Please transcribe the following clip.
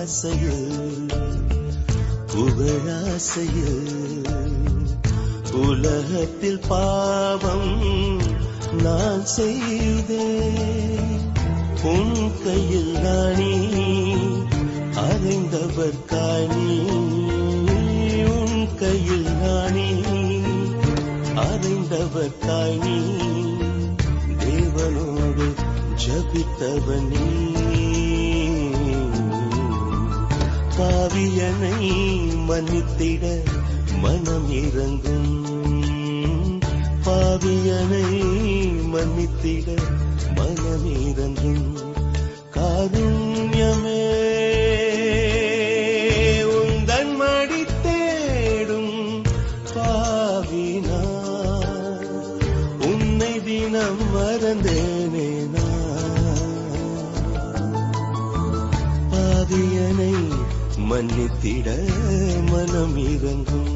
ஆசையில் புகழாசையில் உலகத்தில் பாவம் நான் செய்தேன். உன் கையில் நானே அறைந்தவர் காணி, உன் கையில் நானே அறைந்தவர் காணி. தேவனோடு ஜபித்தவனே பாவியனை மன்னித்திட மனம் இறங்கும், பாவியனை மன்னித்திட மனம் இறங்கும். காருண்யமே உந்தன் மடி தேடும் பாவினா, உன்னை தினம் மறந்தேனே பாவியனை மன்னித்திட மனம் இறங்கும்,